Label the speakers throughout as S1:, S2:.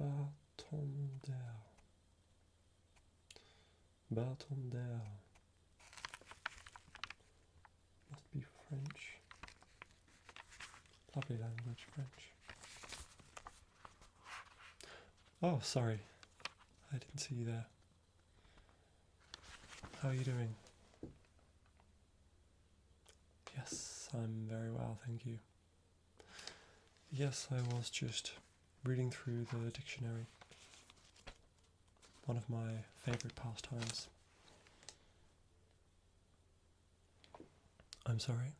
S1: Bâton d'air. Bâton d'air. Must be French. Lovely language, French. Oh, sorry. I didn't see you there. How are you doing? Yes, I'm very well, thank you. Yes, I was just reading through the dictionary. One of my favourite pastimes. I'm sorry?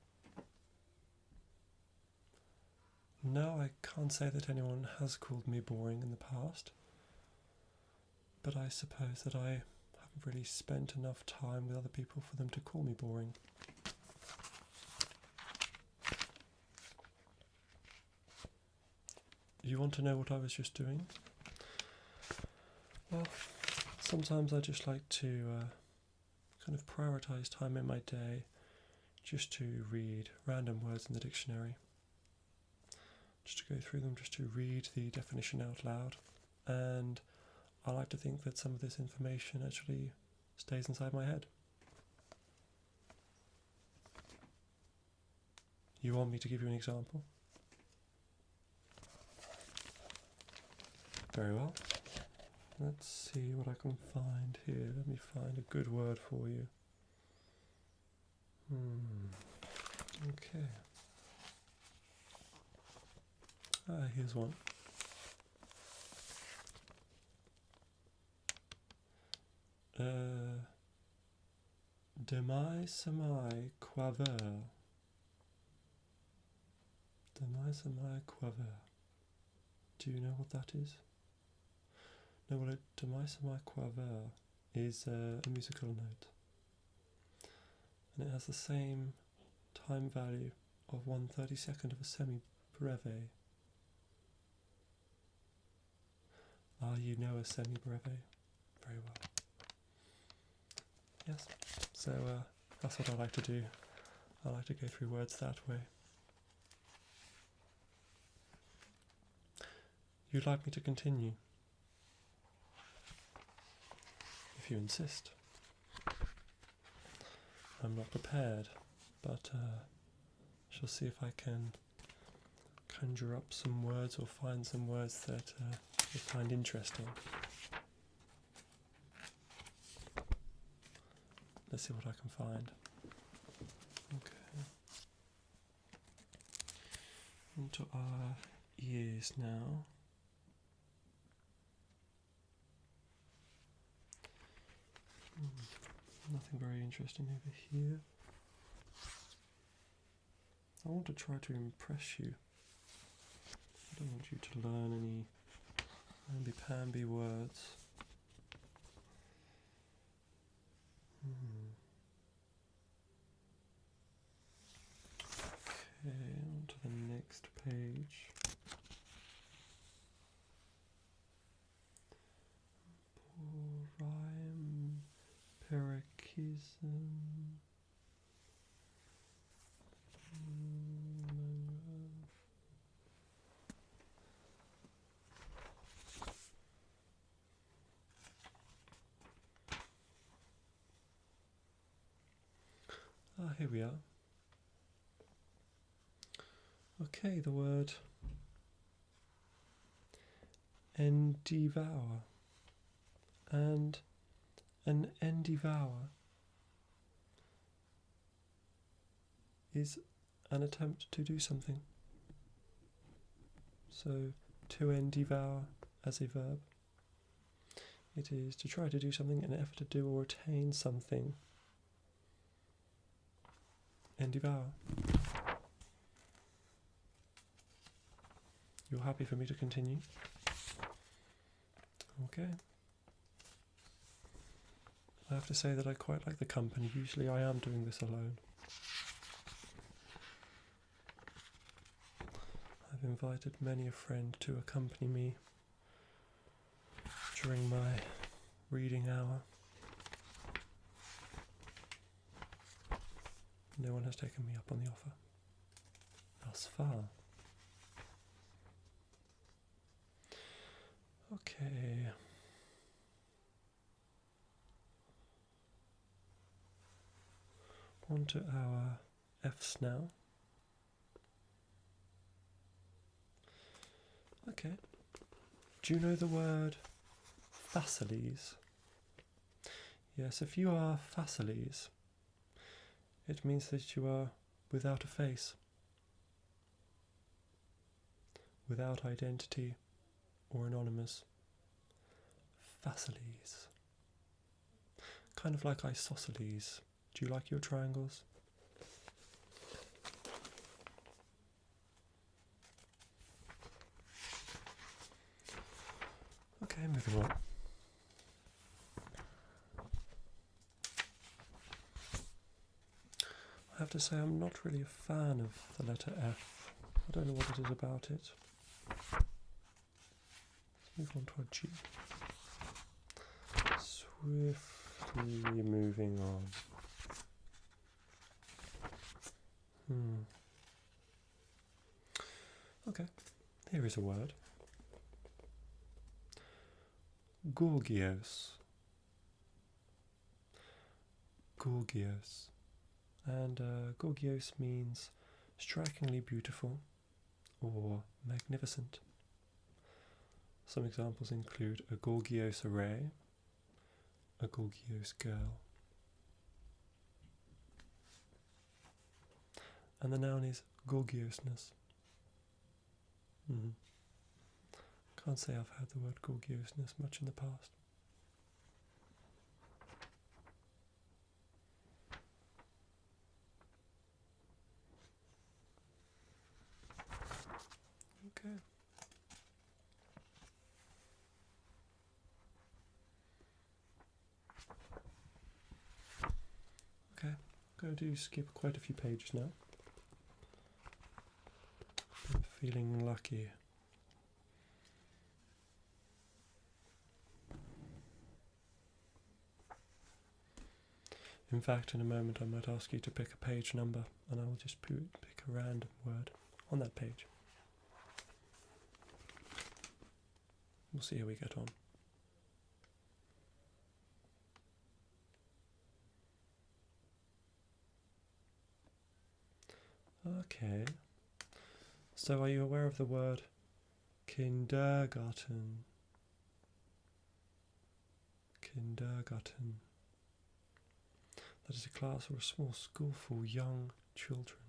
S1: No, I can't say that anyone has called me boring in the past. But I suppose that I haven't really spent enough time with other people for them to call me boring. You want to know what I was just doing? Well, sometimes I just like to kind of prioritise time in my day just to read random words in the dictionary. Just to go through them, just to read the definition out loud. And I like to think that some of this information actually stays inside my head. You want me to give you an example? Very well. Let's see what I can find here. Let me find a good word for you. Okay. Here's one. Demain samai coiffeur. Demain samai coiffeur. Do you know what that is? No, well, Demain samai coiffeur is a musical note. And it has the same time value of 1/32 of a semi-breve. You know a semi-breve very well. Yes, so that's what I like to do. I like to go through words that way. You'd like me to continue? If you insist. I'm not prepared, but shall see if I can conjure up some words or find some words that you find interesting. Let's see what I can find. Okay. Into our ears now. Nothing very interesting over here. I want to try to impress you. I don't want you to learn any namby-pamby words. Okay, on to the next page. Rhyme, paroxysm. Here we are. Okay, the word endevour. And an endevour is an attempt to do something. So, to endevour as a verb, it is to try to do something in an effort to do or attain something. Endevour. You're happy for me to continue? Okay. I have to say that I quite like the company. Usually I am doing this alone. I've invited many a friend to accompany me during my reading hour. No one has taken me up on the offer thus far. Okay. On to our F's now. Okay. Do you know the word faciles? Yes, if you are faciles, it means that you are without a face, without identity or anonymous. Faciles. Kind of like isosceles. Do you like your triangles? Okay, moving on. I have to say I'm not really a fan of the letter F. I don't know what it is about it. Let's move on to our G. Swiftly moving on. Okay, here is a word. Gorgios. Gorgios. And gorgios means strikingly beautiful or magnificent. Some examples include a gorgios array, a gorgios girl. And the noun is gorgiosness. Can't say I've heard the word gorgiosness much in the past. Okay. Okay, I'm going to skip quite a few pages now. I'm feeling lucky. In fact, in a moment I might ask you to pick a page number and I will just pick a random word on that page. We'll see how we get on. Okay. So are you aware of the word kindergarten? Kindergarten. That is a class or a small school for young children.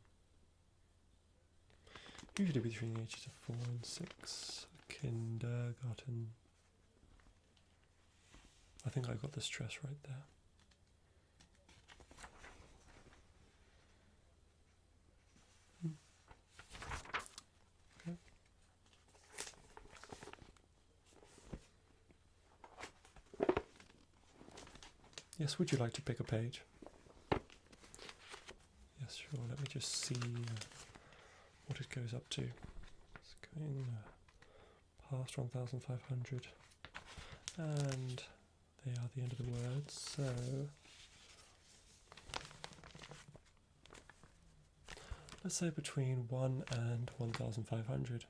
S1: Usually between the ages of 4 and 6. Kindergarten. I think I got the stress right there. Okay. Yes, would you like to pick a page? Yes, sure. Let me just see what it goes up to. It's going past 1,500. And they are the end of the word, so let's say between 1 and 1,500.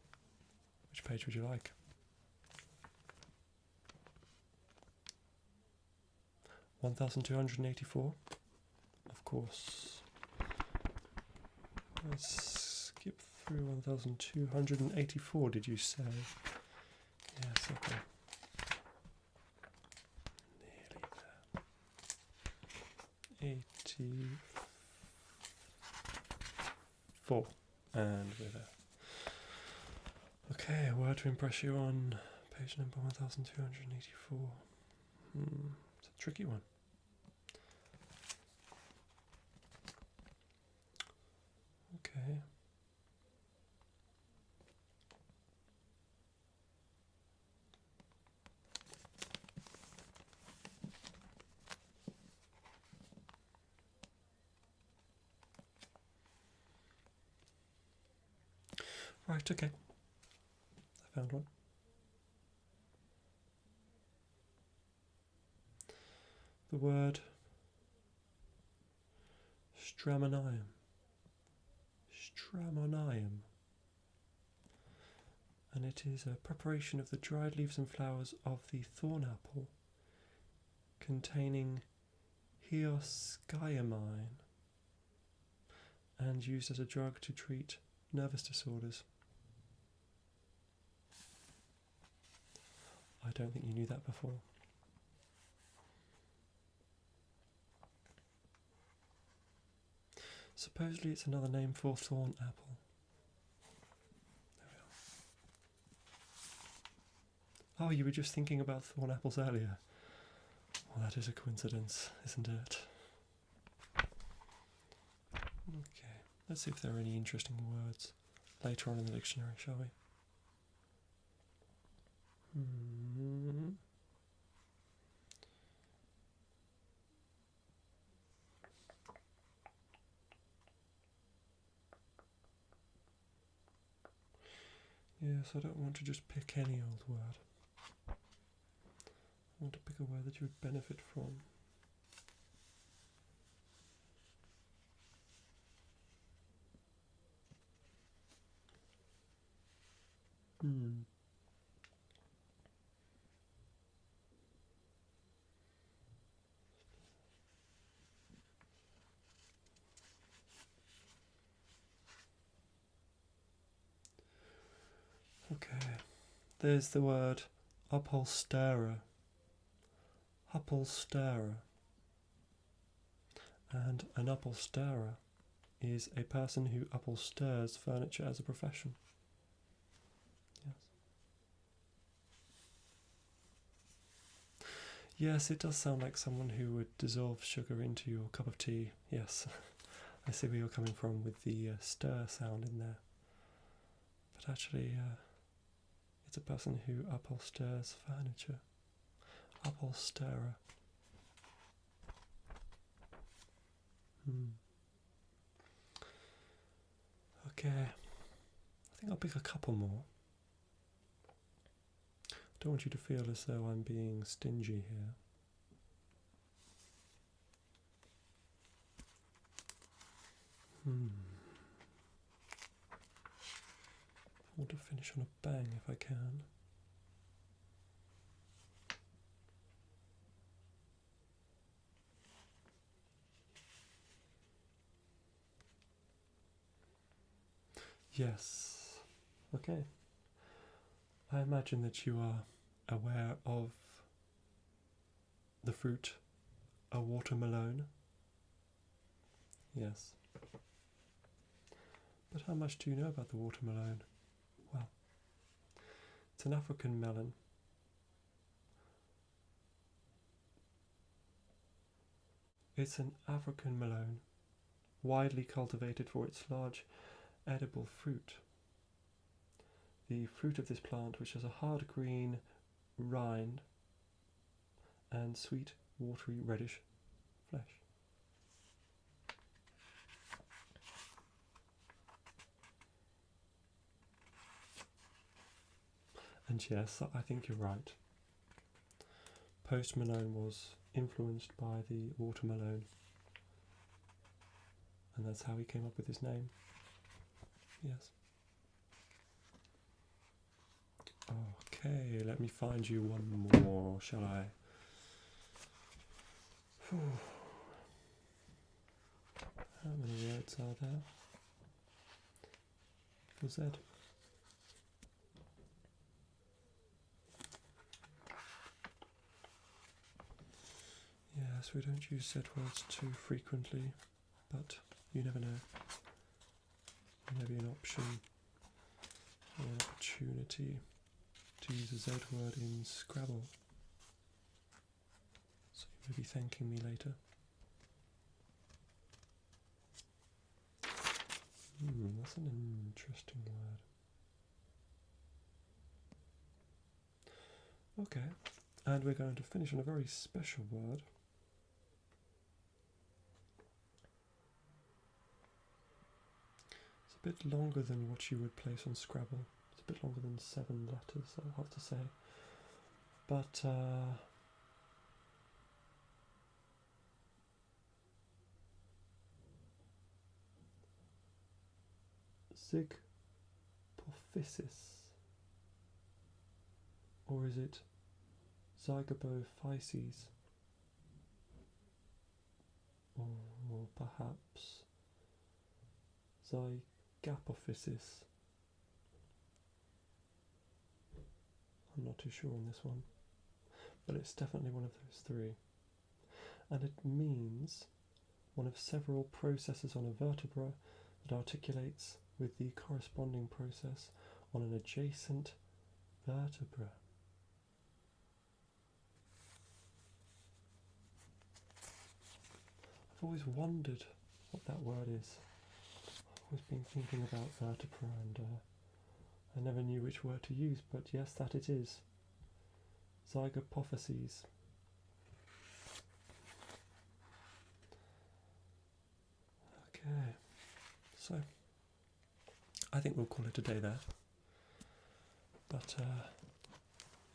S1: Which page would you like? 1,284? Of course. Let's skip through 1,284, did you say? Yes, okay. Nearly there. 84. And we're there. Okay, a word to impress you on page number 1,284. It's a tricky one. Okay. Right, okay. I found one. The word stramonium. Stramonium. and it is a preparation of the dried leaves and flowers of the thorn apple containing hyoscyamine and used as a drug to treat nervous disorders. I don't think you knew that before. Supposedly it's another name for thorn apple. There we are. Oh, you were just thinking about thorn apples earlier. Well, that is a coincidence, isn't it? Okay, let's see if there are any interesting words later on in the dictionary, shall we? Yes, I don't want to just pick any old word. I want to pick a word that you would benefit from. Okay, there's the word upholsterer. Upholsterer. And an upholsterer is a person who upholsters furniture as a profession. Yes. Yes, it does sound like someone who would dissolve sugar into your cup of tea. Yes, I see where you're coming from with the stir sound in there. But actually, it's a person who upholsters furniture. Upholsterer. Okay, I think I'll pick a couple more. I don't want you to feel as though I'm being stingy here. I want to finish on a bang if I can. Yes. Okay. I imagine that you are aware of the fruit, a watermelon. Yes. But how much do you know about the watermelon? Well, it's an African melon. It's an African melon, widely cultivated for its large edible fruit. The fruit of this plant, which has a hard green rind and sweet, watery, reddish flesh. And yes, I think you're right. Post Malone was influenced by the watermelon, and that's how he came up with his name. Yes. Okay, let me find you one more, shall I? Whew. How many words are there? For Z. Yes, we don't use Z words too frequently, but you never know. Maybe an option or an opportunity to use a Z word in Scrabble. So you may be thanking me later. That's an interesting word. Okay, and we're going to finish on a very special word. It's a bit longer than what you would place on Scrabble. It's a bit longer than 7 letters, I'll have to say. But Zygpophysis. Or is it zygopophyses? Or perhaps zygapophysis? I'm not too sure on this one, but it's definitely one of those three. And it means one of several processes on a vertebra that articulates with the corresponding process on an adjacent vertebra. I've always wondered what that word is. I've always been thinking about vertebra and I never knew which word to use, but yes, that it is. Zygapophyses. Okay, so I think we'll call it a day there. But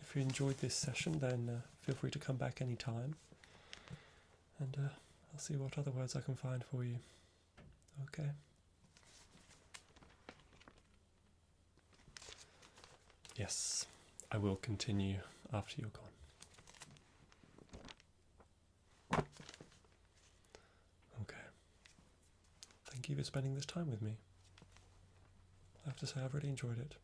S1: if you enjoyed this session, then feel free to come back anytime. And I'll see what other words I can find for you. Okay. Yes, I will continue after you're gone. Okay. Thank you for spending this time with me. I have to say I've really enjoyed it.